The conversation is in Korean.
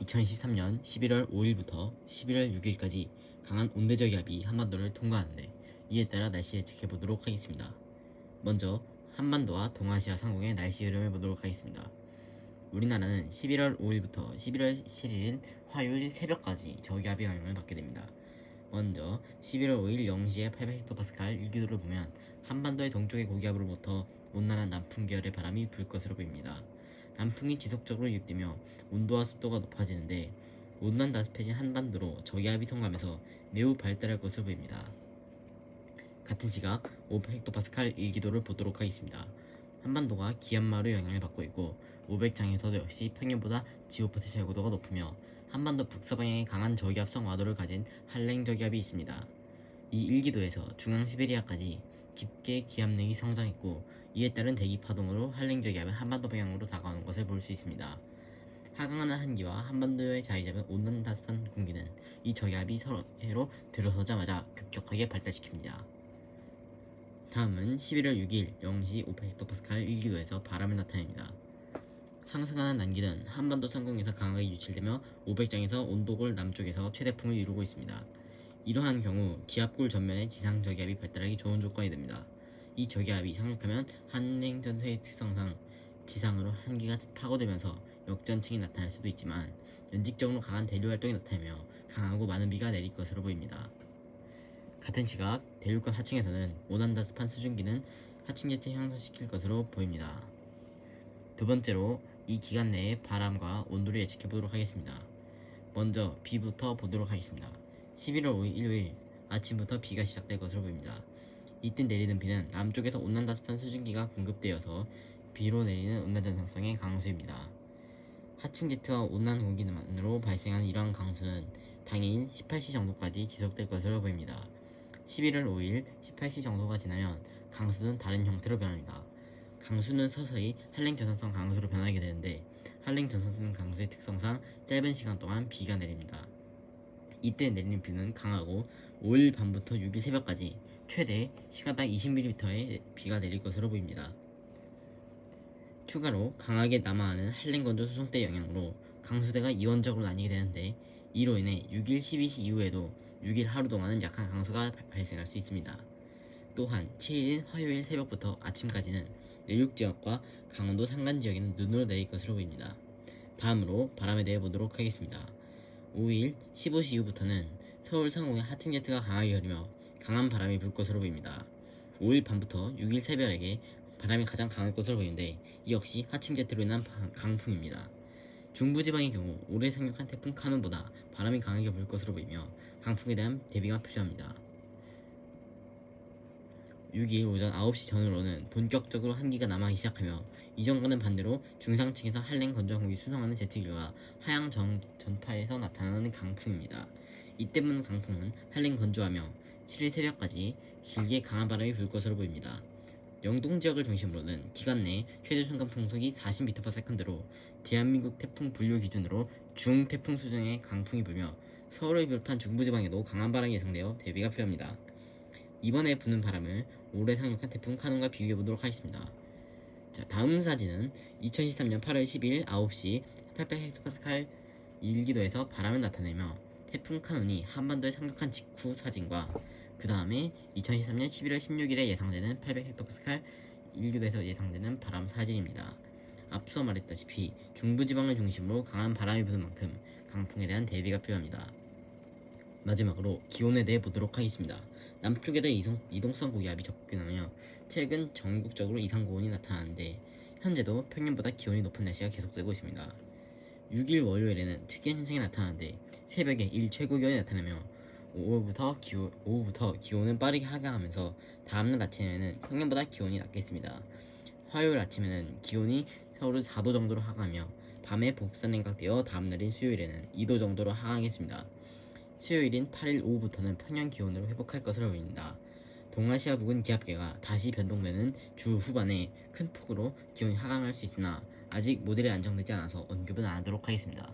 2023년 11월 5일부터 11월 6일까지 강한 온대저기압이 한반도를 통과하는데 이에 따라 날씨 예측해 보도록 하겠습니다. 먼저 한반도와 동아시아 상공의 날씨 흐름을 보도록 하겠습니다. 우리나라는 11월 5일부터 11월 7일 화요일 새벽까지 저기압의 영향을 받게 됩니다. 먼저 11월 5일 0시에 800헥토파스칼 일기도를 보면 한반도의 동쪽의 고기압으로부터 온난한 남풍 계열의 바람이 불 것으로 보입니다. 남풍이 지속적으로 유입되며 온도와 습도가 높아지는데 온난 다습해진 한반도로 저기압이 통과하면서 매우 발달할 것으로 보입니다. 같은 시각 500헥토파스칼 일기도를 보도록 하겠습니다. 한반도가 기압마루 영향을 받고 있고 500장에서도 역시 평년보다 지오포텐셜 고도가 높으며 한반도 북서방향에 강한 저기압성 와도를 가진 한랭 저기압이 있습니다. 이 일기도에서 중앙시베리아까지 깊게 기압력이 성장했고 이에 따른 대기 파동으로 한랭 저기압은 한반도 방향으로 다가오는 것을 볼 수 있습니다. 하강하는 한기와 한반도에 자리 잡은 온난 다습한 공기는 이 저기압이 서해로 들어서자마자 급격하게 발달시킵니다. 다음은 11월 6일 0시 500헥토파스칼 일기도에서 바람을 나타냅니다. 상승하는 난기는 한반도 상공에서 강하게 유출되며 500장에서 온도골 남쪽에서 최대풍을 이루고 있습니다. 이러한 경우 기압골 전면에 지상 저기압이 발달하기 좋은 조건이 됩니다. 이 저기압이 상륙하면 한랭 전세의 특성상 지상으로 한기가 파고들면서 역전층이 나타날 수도 있지만 연직적으로 강한 대류 활동이 나타나며 강하고 많은 비가 내릴 것으로 보입니다. 같은 시각 대륙간 하층에서는 온난다습한 수증기는 하층 제트를 향상시킬 것으로 보입니다. 두 번째로 이 기간 내의 바람과 온도를 예측해 보도록 하겠습니다. 먼저 비부터 보도록 하겠습니다. 11월 5일 일요일 아침부터 비가 시작될 것으로 보입니다. 이때 내리는 비는 남쪽에서 온난다습한 수증기가 공급되어서 비로 내리는 온난전상성의 강수입니다. 하층 제트와 온난 공기만으로 발생하는 이러한 강수는 당일 18시 정도까지 지속될 것으로 보입니다. 11월 5일 18시 정도가 지나면 강수는 다른 형태로 변합니다. 강수는 서서히 한랭 전선성 강수로 변하게 되는데 한랭 전선성 강수의 특성상 짧은 시간 동안 비가 내립니다. 이때 내리는 비는 강하고 5일 밤부터 6일 새벽까지 최대 시간당 20mm의 비가 내릴 것으로 보입니다. 추가로 강하게 남하하는 한랭 건조 수송대 영향으로 강수대가 이원적으로 나뉘게 되는데 이로 인해 6일 12시 이후에도 6일 하루 동안은 약한 강수가 발생할 수 있습니다. 또한 7일 화요일 새벽부터 아침까지는 내륙 지역과 강원도 산간 지역에는 눈으로 내릴 것으로 보입니다. 다음으로 바람에 대해 보도록 하겠습니다. 5일 15시 이후부터는 서울 상공에 하층 제트가 강하게 흐르며 강한 바람이 불 것으로 보입니다. 5일 밤부터 6일 새벽에 바람이 가장 강할 것으로 보이는데 이 역시 하층 제트로 인한 강풍입니다. 중부지방의 경우 올해 상륙한 태풍 카눈보다 바람이 강하게 불 것으로 보이며 강풍에 대한 대비가 필요합니다. 6일 오전 9시 전후로는 본격적으로 한기가 남아있기 시작하며 이전과는 반대로 중상층에서 한랭 건조한 공기 수송하는 제트기가 하향 전파에서 나타나는 강풍입니다. 이때 부는 강풍은 한랭 건조하며 7일 새벽까지 길게 강한 바람이 불 것으로 보입니다. 영동 지역을 중심으로는 기간 내 최대 순간 풍속이 40m/s로 대한민국 태풍 분류 기준으로 중태풍 수준의 강풍이 불며 서울을 비롯한 중부지방에도 강한 바람이 예상되어 대비가 필요합니다. 이번에 부는 바람을 올해 상륙한 태풍 카눈과 비교해 보도록 하겠습니다. 자, 다음 사진은 2023년 8월 10일 9시 800헥토파스칼 일기도에서 바람을 나타내며 태풍 카눈이 한반도에 상륙한 직후 사진과 그 다음에 2023년 11월 16일에 예상되는 800헥토파스칼 일기도에서 예상되는 바람 사진입니다. 앞서 말했다시피 중부지방을 중심으로 강한 바람이 부는 만큼 강풍에 대한 대비가 필요합니다. 마지막으로 기온에 대해 보도록 하겠습니다. 남쪽에도 이동성 고기압이 접근하며 최근 전국적으로 이상 고온이 나타나는데 현재도 평년보다 기온이 높은 날씨가 계속되고 있습니다. 6일 월요일에는 특이한 현상이 나타나는데 새벽에 일 최고 기온이 나타나며 오후부터 기온은 빠르게 하강하면서 다음날 아침에는 평년보다 기온이 낮겠습니다. 화요일 아침에는 기온이 서울은 4도 정도로 하강하며 밤에 복사 냉각되어 다음날인 수요일에는 2도 정도로 하강했습니다. 수요일인 8일 오후부터는 평년 기온으로 회복할 것으로 보입니다. 동아시아 부근 기압계가 다시 변동되는 주 후반에 큰 폭으로 기온이 하강할 수 있으나 아직 모델이 안정되지 않아서 언급은 안 하도록 하겠습니다.